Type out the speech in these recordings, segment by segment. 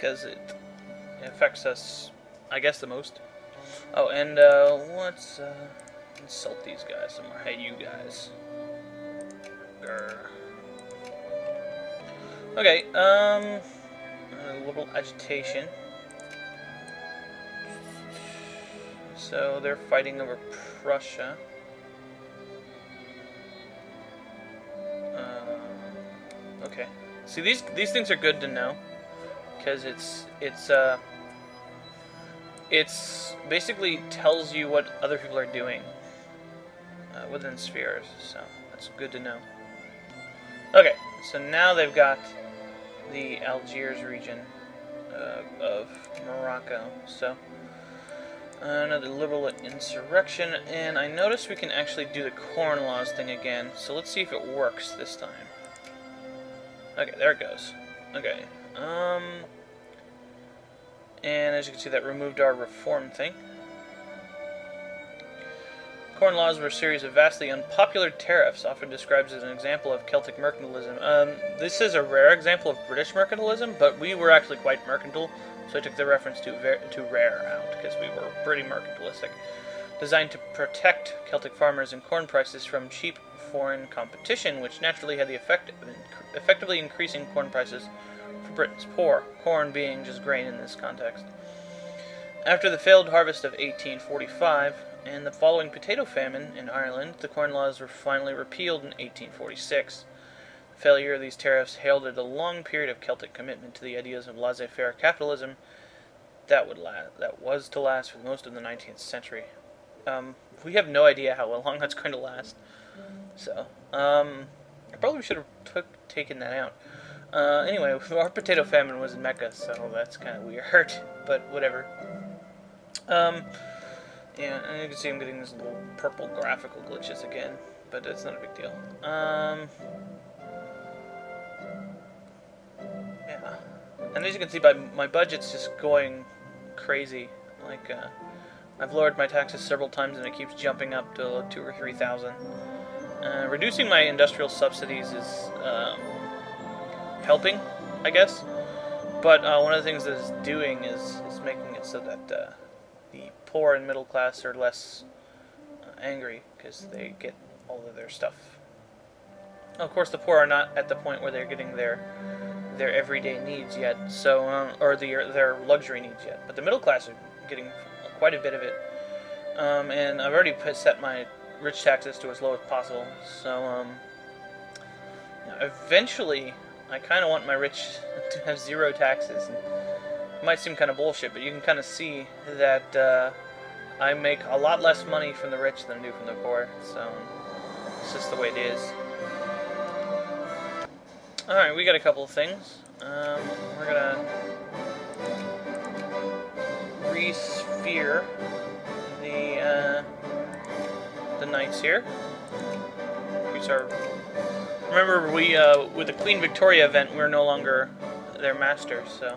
because it affects us, I guess, the most. Oh, and let's insult these guys some more. Hey, you guys. Grr. Okay, liberal agitation. So they're fighting over Prussia. Okay. See, these things are good to know, because it's basically tells you what other people are doing within spheres. So that's good to know. Okay, so now they've got the Algiers region of Morocco. So another liberal insurrection, and I noticed we can actually do the Corn Laws thing again. So let's see if it works this time. Okay, there it goes. Okay, and as you can see, that removed our reform thing. Corn Laws were a series of vastly unpopular tariffs, often described as an example of Celtic mercantilism. This is a rare example of British mercantilism, but we were actually quite mercantile, so I took the reference to rare out, because we were pretty mercantilistic. Designed to protect Celtic farmers and corn prices from cheap foreign competition, which naturally had the effect of effectively increasing corn prices for Britain's poor, corn being just grain in this context. After the failed harvest of 1845 and the following potato famine in Ireland, the Corn Laws were finally repealed in 1846. The failure of these tariffs heralded a long period of Celtic commitment to the ideas of laissez-faire capitalism that was to last for most of the 19th century. We have no idea how long that's going to last. So, I probably should have taken that out. Anyway, our potato famine was in Mecca, so that's kind of weird, but whatever. Yeah, and you can see I'm getting these little purple graphical glitches again, but it's not a big deal. Yeah. And as you can see, my budget's just going crazy. Like, I've lowered my taxes several times and it keeps jumping up to 2,000 or 3,000. Reducing my industrial subsidies is helping, I guess. But one of the things that it's doing is making it so that the poor and middle class are less angry because they get all of their stuff. Of course, the poor are not at the point where they're getting their everyday needs yet, so or their luxury needs yet. But the middle class are getting quite a bit of it, and I've already set my rich taxes to as low as possible. So eventually, I kind of want my rich to have zero taxes. And it might seem kind of bullshit, but you can kind of see that I make a lot less money from the rich than I do from the poor. So it's just the way it is. Alright, we got a couple of things. We're gonna re-sphere the knights here. Remember, we with the Queen Victoria event, we're no longer their masters, so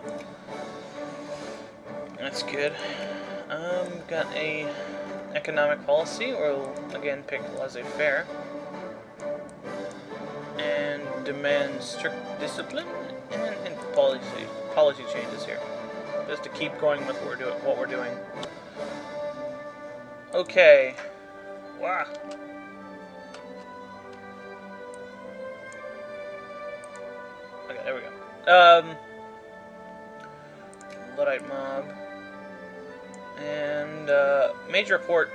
that's good. Got a economic policy. We'll again pick laissez-faire and demand strict discipline and policy changes here, just to keep going with what we're doing. Okay. Wow. Okay, there we go. Luddite mob. And major report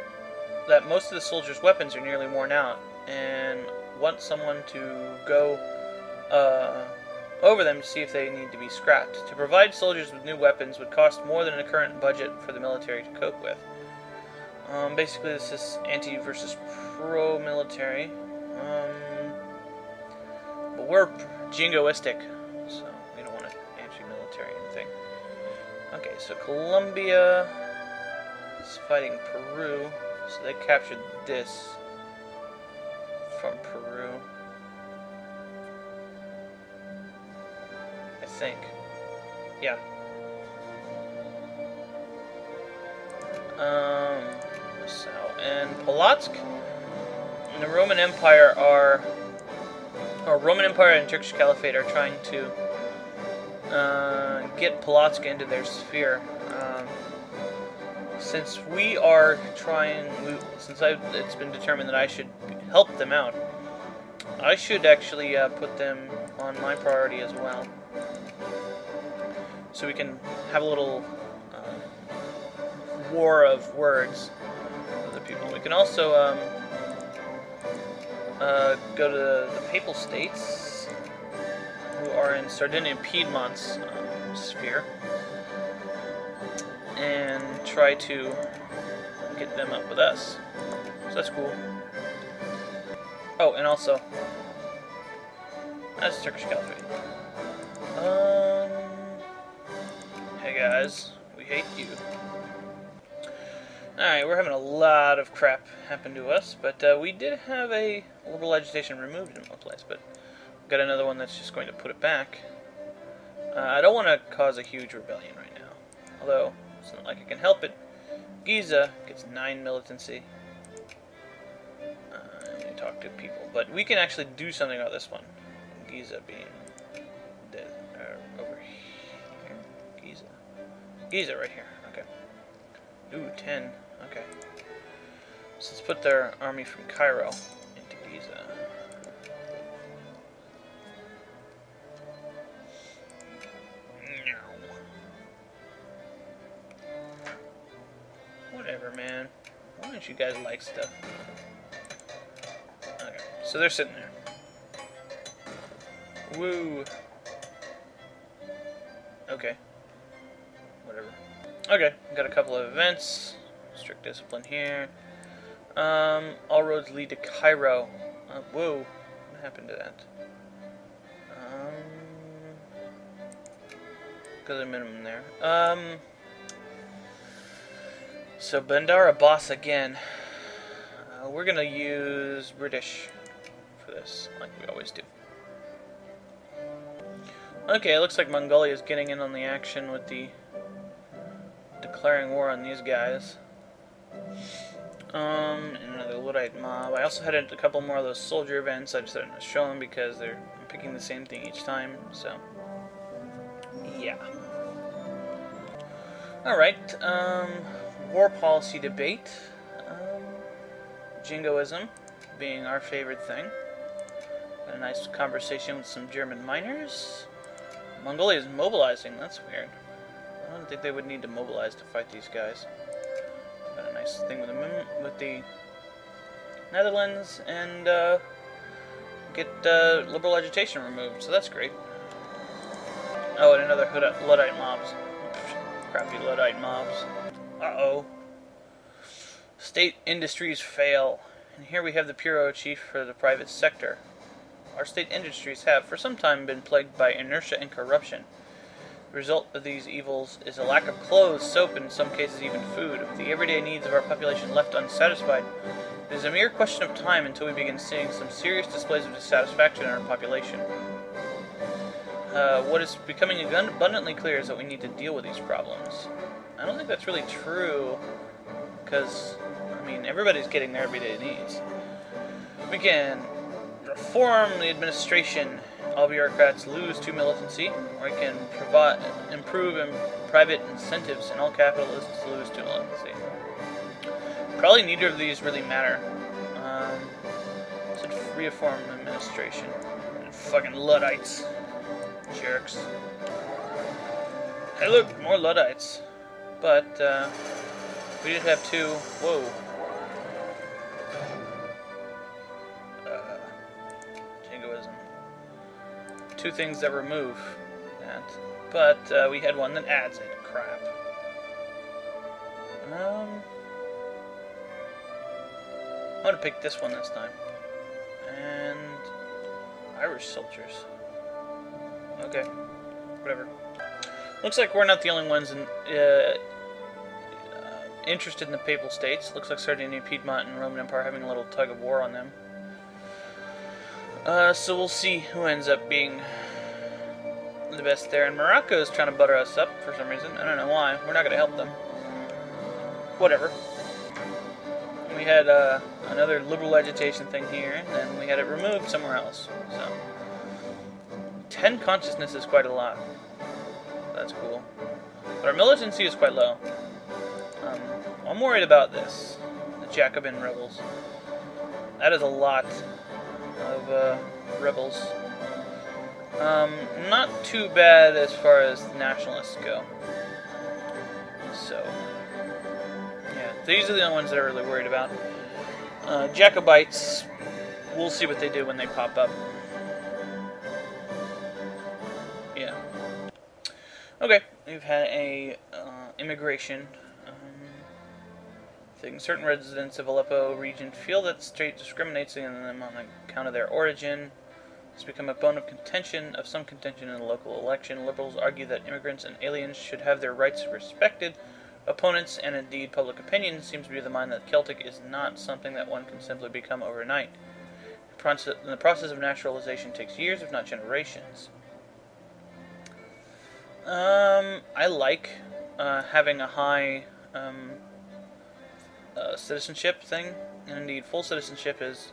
that most of the soldiers' weapons are nearly worn out, and want someone to go over them to see if they need to be scrapped. To provide soldiers with new weapons would cost more than the current budget for the military to cope with. Basically, this is anti versus pro-military. But we're jingoistic, so we don't want an anti-military thing. Okay, so Colombia is fighting Peru, so they captured this from Peru, I think. Yeah. So, and Polotsk and the Roman Empire and Turkish Caliphate are trying to get Polotsk into their sphere. Since we are trying, it's been determined that I should help them out, I should actually put them on my priority as well, so we can have a little war of words with the people. We can also go to the Papal States, who are in Sardinia and Piedmont's sphere, and try to get them up with us. So that's cool. Oh, and also, that's Turkish Caliphate. Hey guys, we hate you. Alright, we're having a lot of crap happen to us, but we did have a liberal agitation removed in one place, but we've got another one that's just going to put it back. I don't want to cause a huge rebellion right now, although it's not like I can help it. Giza gets 9 militancy. I need to talk to people, but we can actually do something about this one. Giza being dead, over here. Giza right here. Okay. Ooh, 10. Okay. So let's put their army from Cairo into Giza. Whatever, man. Why don't you guys like stuff? Okay, so they're sitting there. Woo. Okay. Whatever. Okay, got a couple of events. Strict discipline here. All roads lead to Cairo. Whoa. What happened to that? Got a minimum there. So Bandar Abbas again. We're gonna use British for this, like we always do. Okay, it looks like Mongolia is getting in on the action with the declaring war on these guys. And another Luddite mob. I also had a couple more of those soldier events. I just didn't show them because they're picking the same thing each time. So, yeah. All right. War policy debate. Jingoism being our favorite thing. Got a nice conversation with some German miners. Mongolia is mobilizing. That's weird. I don't think they would need to mobilize to fight these guys. Got a nice thing with the Netherlands, and get liberal agitation removed. So that's great. Oh, and another Luddite mobs. Crappy Luddite mobs. Uh-oh. State industries fail. And here we have the bureau chief for the private sector. Our state industries have for some time been plagued by inertia and corruption. The result of these evils is a lack of clothes, soap, and in some cases even food. With the everyday needs of our population left unsatisfied, it is a mere question of time until we begin seeing some serious displays of dissatisfaction in our population. What is becoming abundantly clear is that we need to deal with these problems. I don't think that's really true, because, I mean, everybody's getting their everyday needs. We can reform the administration. All bureaucrats lose to militancy, or we can improve private incentives, and all capitalists lose to militancy. Probably neither of these really matter. So reform the administration. And fucking Luddites. Jerks. Hey look, more Luddites. But, we did have two. Whoa. Jingoism. Two things that remove that. But, we had one that adds it. Crap. I'm gonna pick this one this time. And Irish soldiers. Okay. Whatever. Looks like we're not the only ones interested in the Papal States. Looks like Sardinia, Piedmont, and Roman Empire having a little tug of war on them. So we'll see who ends up being the best there. And Morocco is trying to butter us up for some reason. I don't know why. We're not going to help them. Whatever. We had another liberal agitation thing here, and then we had it removed somewhere else. So 10 consciousness is quite a lot. That's cool. But our militancy is quite low. I'm worried about this. The Jacobin rebels. That is a lot of rebels. Not too bad as far as the nationalists go. So, yeah, these are the only ones that I'm really worried about. Jacobites, we'll see what they do when they pop up. Yeah. Okay, we've had a immigration thing. Certain residents of Aleppo region feel that the state discriminates against them on account of their origin. It's become a bone of contention in the local election. Liberals argue that immigrants and aliens should have their rights respected. Opponents, and indeed public opinion, seems to be of the mind that Celtic is not something that one can simply become overnight. The process of naturalization takes years, if not generations. I like having a high citizenship thing, and indeed full citizenship is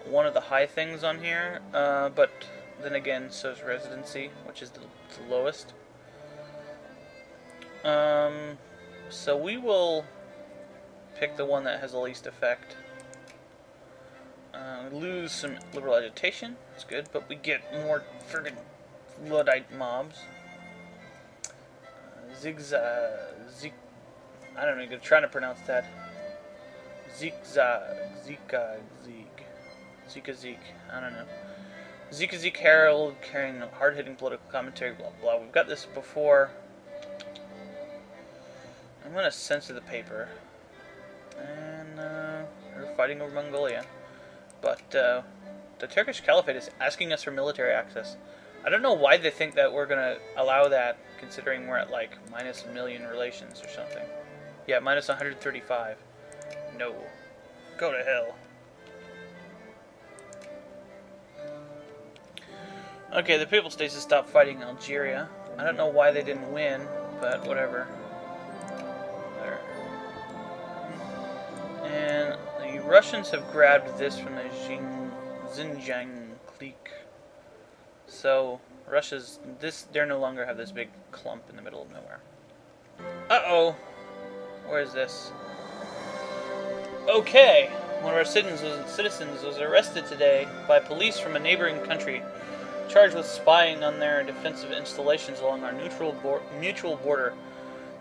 one of the high things on here, but then again, so is residency, which is the lowest. So we will pick the one that has the least effect. We lose some liberal agitation, that's good, but we get more friggin' Luddite mobs. I don't know, I'm trying to pronounce that. Zika, I don't know. Zika Herald, carrying hard-hitting political commentary, blah blah. We've got this before. I'm gonna censor the paper. And, we're fighting over Mongolia. But, the Turkish Caliphate is asking us for military access. I don't know why they think that we're gonna allow that, considering we're at, like, minus a million relations or something. Yeah, minus 135. No. Go to hell. Okay, the Papal States has stopped fighting Algeria. I don't know why they didn't win, but whatever. There. And the Russians have grabbed this from the Xinjiang clique. So, Russia's... they no longer have this big clump in the middle of nowhere. Uh-oh! Where is this? Okay! One of our citizens was arrested today by police from a neighboring country, charged with spying on their defensive installations along our mutual border.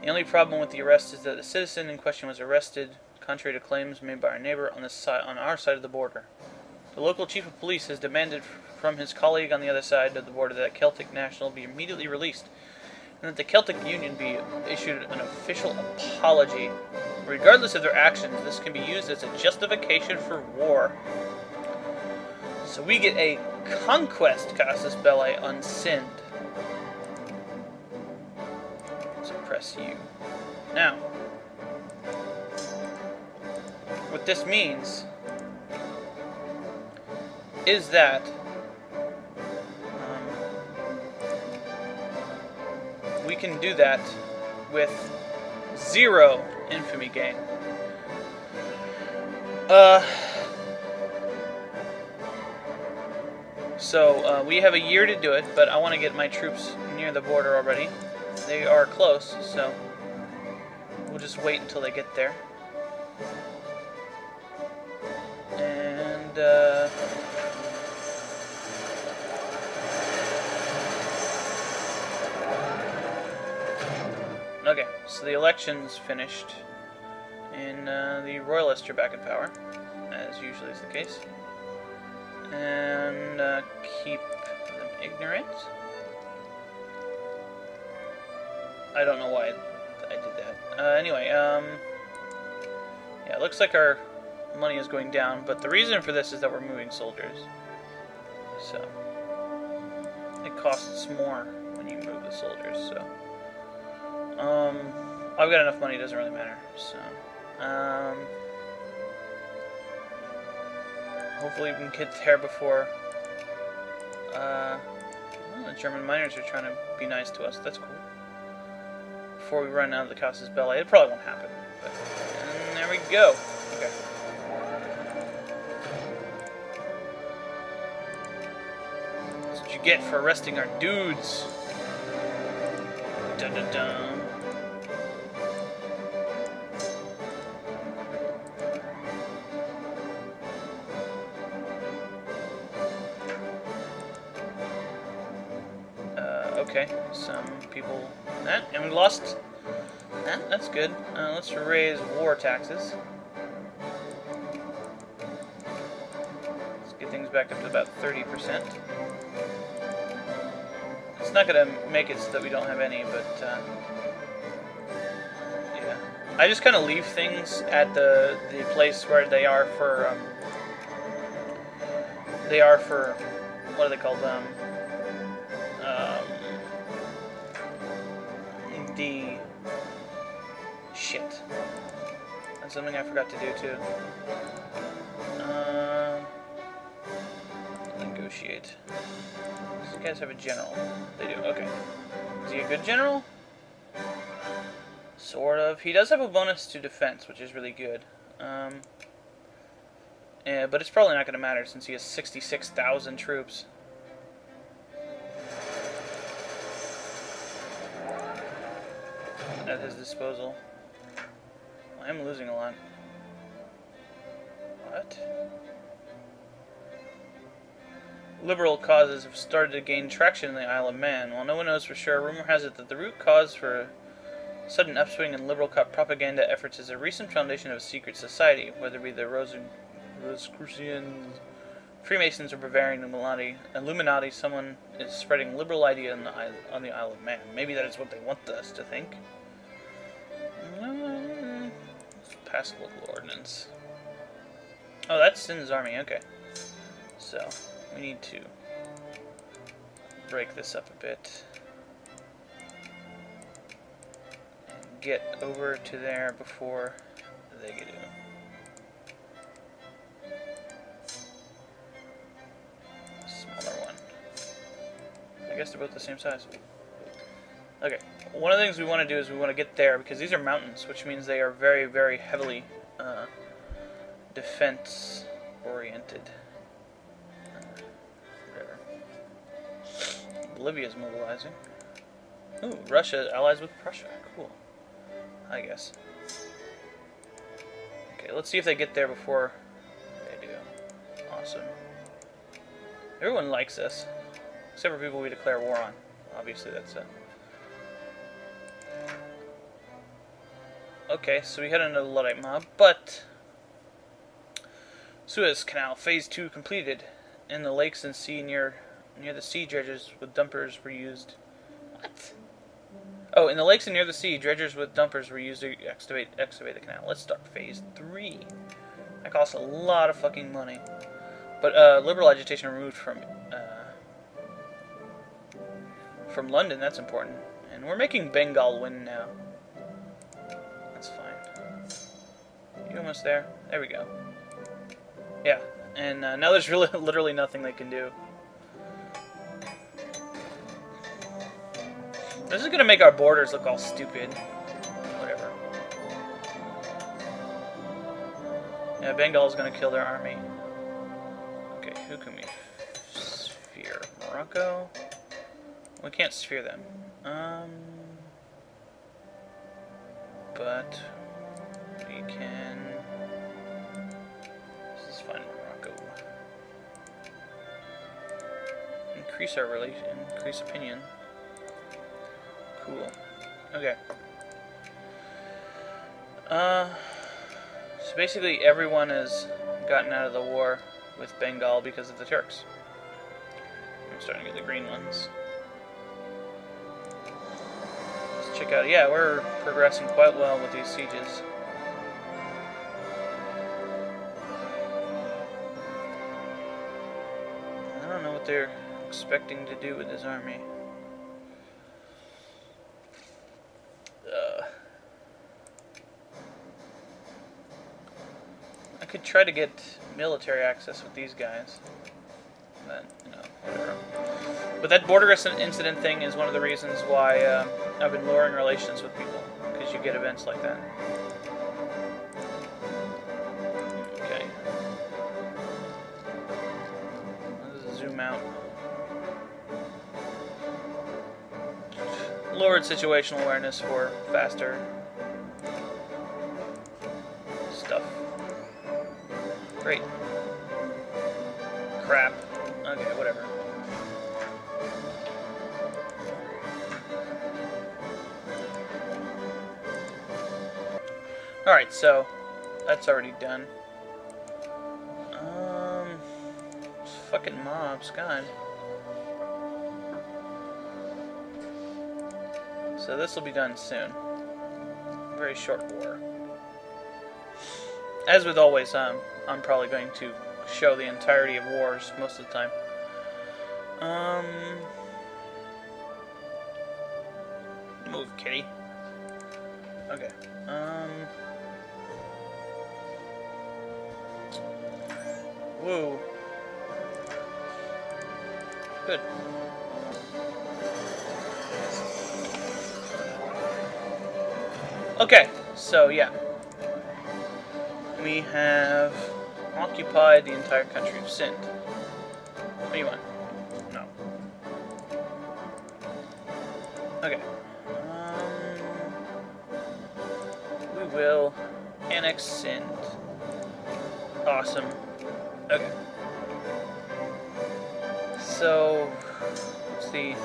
The only problem with the arrest is that the citizen in question was arrested, contrary to claims made by our neighbor on our side of the border. The local chief of police has demanded from his colleague on the other side of the border that Celtic national be immediately released, and that the Celtic Union be issued an official apology. Regardless of their actions, this can be used as a justification for war. So we get a Conquest casus belli unsinned. Suppress you. Now, what this means is that we can do that with 0 infamy gain. So we have a year to do it, but I want to get my troops near the border already. They are close, so we'll just wait until they get there. And okay, so the election's finished, and the Royalists are back in power, as usually is the case. And keep them ignorant. I don't know why I did that. Anyway, yeah, it looks like our money is going down, but the reason for this is that we're moving soldiers. So, it costs more when you move the soldiers, so. I've got enough money, it doesn't really matter, so. Hopefully we can get there before, well, the German miners are trying to be nice to us, that's cool. Before we run out of the casus belli, it probably won't happen, but, and there we go. Okay. That's what you get for arresting our dudes. Dun dun dun. Okay, some people. And we lost. That's good. Let's raise war taxes. Let's get things back up to about 30%. It's not gonna make it so that we don't have any, but yeah. I just kind of leave things at the place where they are for what do they call them? The shit. That's something I forgot to do too. Negotiate. These guys have a general. They do. Okay. Is he a good general? Sort of. He does have a bonus to defense, which is really good. Yeah, but it's probably not going to matter since he has 66,000 troops. At his disposal. I'm losing a lot. What? Liberal causes have started to gain traction in the Isle of Man. While no one knows for sure, rumor has it that the root cause for a sudden upswing in liberal propaganda efforts is a recent foundation of a secret society, whether it be the Rosicrucians, Freemasons, or Bavarian Illuminati. Someone is spreading liberal idea on the Isle of Man. Maybe that is what they want us to think. Pass local ordinance. Oh, that's Sin's army. Okay. So, we need to break this up a bit. And get over to there before they get in. Smaller one. I guess they're both the same size. Okay. One of the things we want to do is we want to get there because these are mountains, which means they are very, very heavily defense-oriented. Whatever. Bolivia's mobilizing. Ooh, Russia allies with Prussia. Cool. I guess. Okay, let's see if they get there before they do. Awesome. Everyone likes us, except for people we declare war on. Obviously, that's a... Okay, so we had another Luddite mob, but Suez Canal Phase 2 completed. In the lakes and sea near the sea, dredgers with dumpers were used. What? Oh, in the lakes and near the sea, dredgers with dumpers were used to excavate the canal. Let's start Phase 3. That costs a lot of fucking money. But liberal agitation removed from London. That's important. And we're making Bengal win now. That's fine. You almost there? There we go. Yeah, and now there's really literally nothing they can do. This is gonna make our borders look all stupid. Whatever. Yeah, Bengal is gonna kill their army. Okay, who can we sphere? Morocco? We can't sphere them. But we can. This is fine, Morocco. Increase our relation, increase opinion. Cool. Okay. So basically, everyone has gotten out of the war with Bengal because of the Turks. I'm starting to get the green ones. Check out, yeah, we're progressing quite well with these sieges. I don't know what they're expecting to do with this army. I could try to get military access with these guys. But, you know, whatever. But that border incident thing is one of the reasons why I've been lowering relations with people, because you get events like that. Okay. Let's zoom out. lowered situational awareness for faster stuff. Great. Crap. Okay, whatever. Alright, so that's already done. Fucking mobs, God. So this will be done soon. Very short war. As with always, I'm probably going to show the entirety of wars most of the time. Move, kitty. Okay. Woo. Good. Okay, so yeah. We have occupied the entire country of Sind. What do you want? No. Okay. We will annex Sind. Awesome. Okay. So, what's the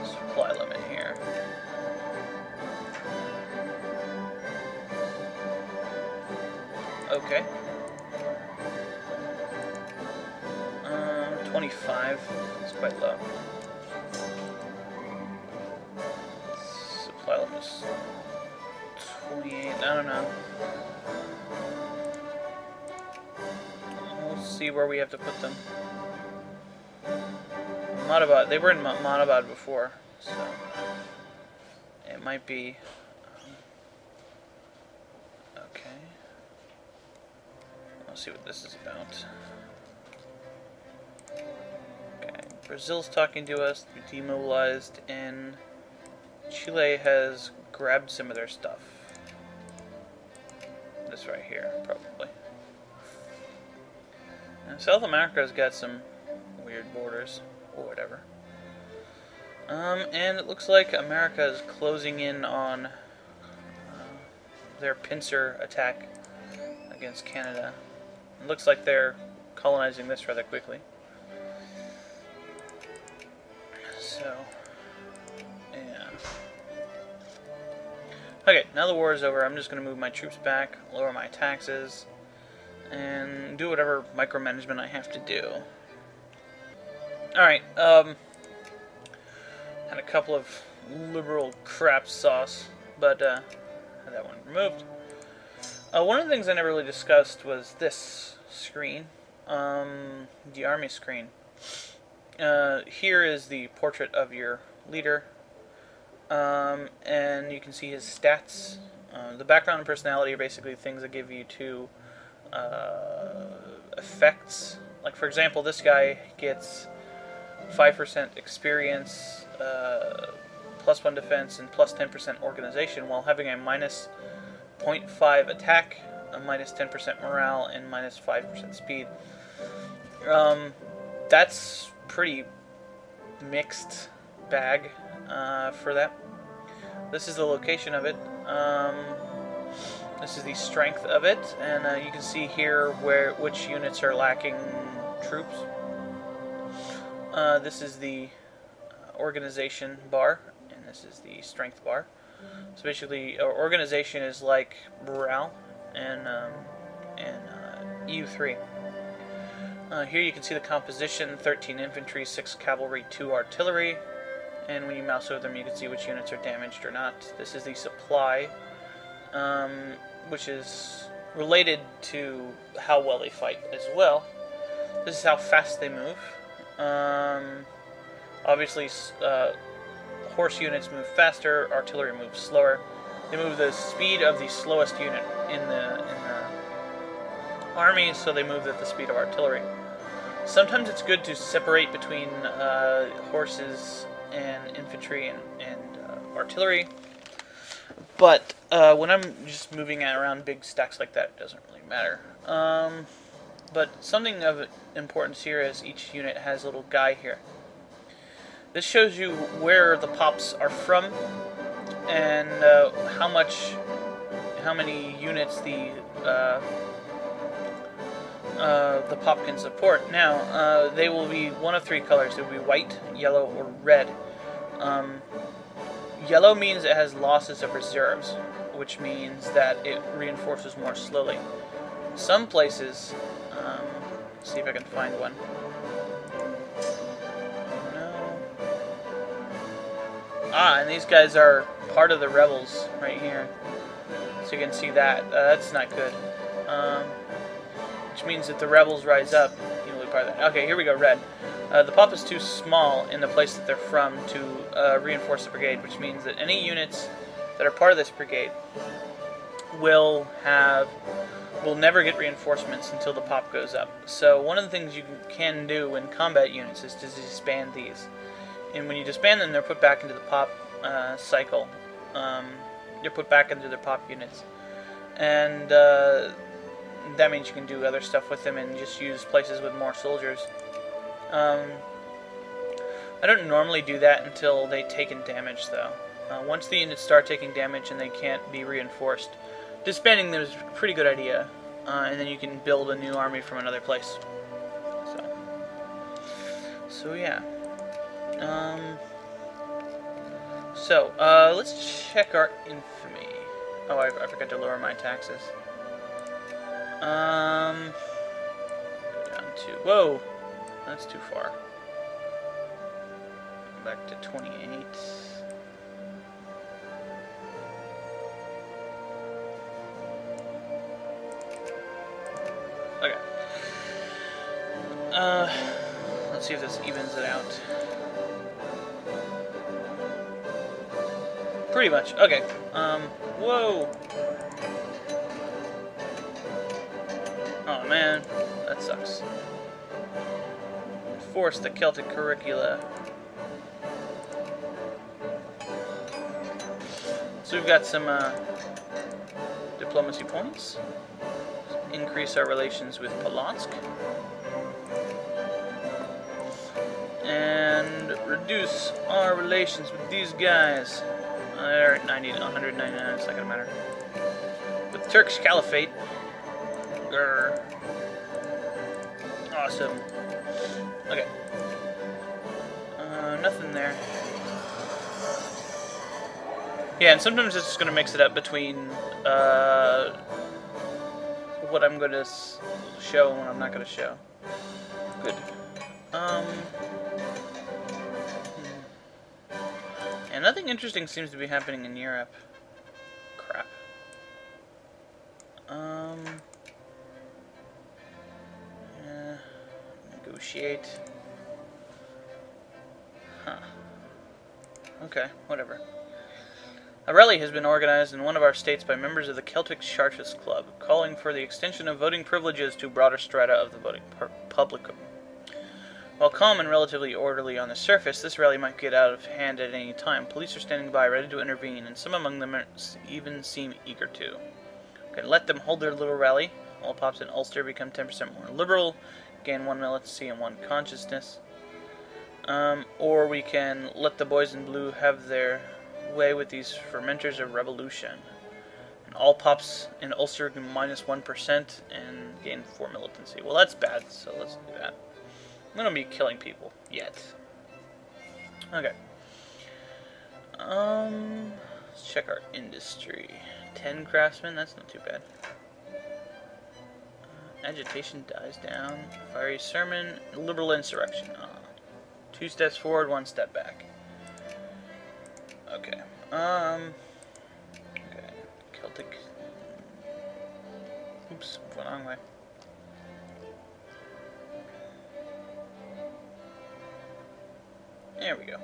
supply limit here? Okay. 25. It's quite low. Supply limit is 28. I don't know. We'll see where we have to put them. Monabad. They were in Monabad before, so it might be. Okay. Let's see what this is about. Okay, Brazil's talking to us. We demobilized, and Chile has grabbed some of their stuff. This right here, probably. And South America's got some weird borders. Or whatever. And it looks like America is closing in on their pincer attack against Canada. It looks like they're colonizing this rather quickly. So, yeah. Okay, now the war is over. I'm just going to move my troops back, lower my taxes, and do whatever micromanagement I have to do. Alright, had a couple of liberal crap sauce, but had that one removed. One of the things I never really discussed was this screen, the army screen. Here is the portrait of your leader, and you can see his stats. The background and personality are basically things that give you two effects. Like, for example, this guy gets 5% experience, +1 defense, and +10% organization, while having a minus 0.5 attack, a minus 10% morale, and minus 5% speed. That's pretty mixed bag for that. This is the location of it. This is the strength of it, and you can see here which units are lacking troops. This is the organization bar, and this is the strength bar. So basically, organization is like morale and EU3. Here you can see the composition: 13 infantry, 6 cavalry, 2 artillery. And when you mouse over them, you can see which units are damaged or not. This is the supply, which is related to how well they fight as well. This is how fast they move. Obviously, horse units move faster, artillery moves slower. They move the speed of the slowest unit in the army, so they move at the speed of artillery. Sometimes it's good to separate between horses and infantry and artillery, but when I'm just moving around big stacks like that, it doesn't really matter. But something of importance here is each unit has a little guy here. This shows you where the pops are from and how many units the pop can support. Now, they will be one of three colors. It will be white, yellow, or red. Yellow means it has losses of reserves, which means that it reinforces more slowly. Some places, let's see if I can find one. No. Ah, and these guys are part of the rebels right here. So you can see that. That's not good. Which means that the rebels rise up. You'll be part of that. Okay, here we go, red. The pop is too small in the place that they're from to reinforce the brigade, which means that any units that are part of this brigade will never get reinforcements until the pop goes up. So one of the things you can do in combat units is to disband these. And when you disband them, they're put back into the pop cycle. They're put back into their pop units. And that means you can do other stuff with them and just use places with more soldiers. I don't normally do that until they've taken damage, though. Once the units start taking damage and they can't be reinforced, disbanding them is a pretty good idea. And then you can build a new army from another place. So yeah. Let's check our infamy. Oh, I forgot to lower my taxes. Go down to... Whoa! That's too far. Back to 28. Okay. Let's see if this evens it out. Pretty much. Okay. Whoa! Oh man, that sucks. Force the Celtic curricula. So we've got some diplomacy points. Increase our relations with Polotsk. And reduce our relations with these guys. They're at 199, it's not gonna matter. With the Turkish Caliphate. Grr. Awesome. Okay. Nothing there. Yeah, and sometimes it's just going to mix it up between what I'm going to show and what I'm not going to show. Good. And nothing interesting seems to be happening in Europe. Crap. Negotiate. Huh. Okay, whatever. A rally has been organized in one of our states by members of the Celtic Chartist Club, calling for the extension of voting privileges to broader strata of the voting publicum. While calm and relatively orderly on the surface, this rally might get out of hand at any time. Police are standing by, ready to intervene, and some among them even seem eager to. Okay, let them hold their little rally. All pops in Ulster become 10% more liberal, gain 1 militancy and 1 consciousness. Or we can let the boys in blue have their way with these fermenters of revolution. And all pops in Ulster can minus 1% and gain 4 militancy. Well, that's bad, so let's do that. I'm gonna be killing people yet. Okay. Let's check our industry. 10 craftsmen, that's not too bad. Agitation dies down. Fiery sermon. Liberal insurrection. 2 steps forward, 1 step back. Okay. Okay. Celtic. Oops, went the wrong way. There we go.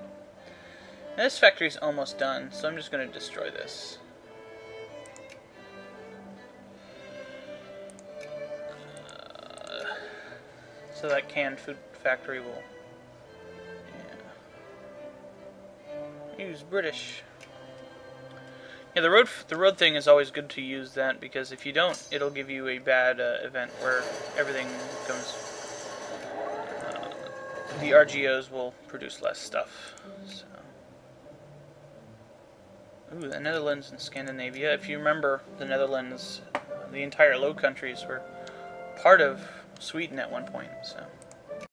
Now this factory's almost done, so I'm just going to destroy this. So that canned food factory will... Yeah. Use British. Yeah, the road thing is always good to use that, because if you don't, it'll give you a bad event where everything becomes... the RGOs will produce less stuff. So. Ooh, the Netherlands and Scandinavia. If you remember, the Netherlands, the entire Low Countries were part of Sweden at one point. So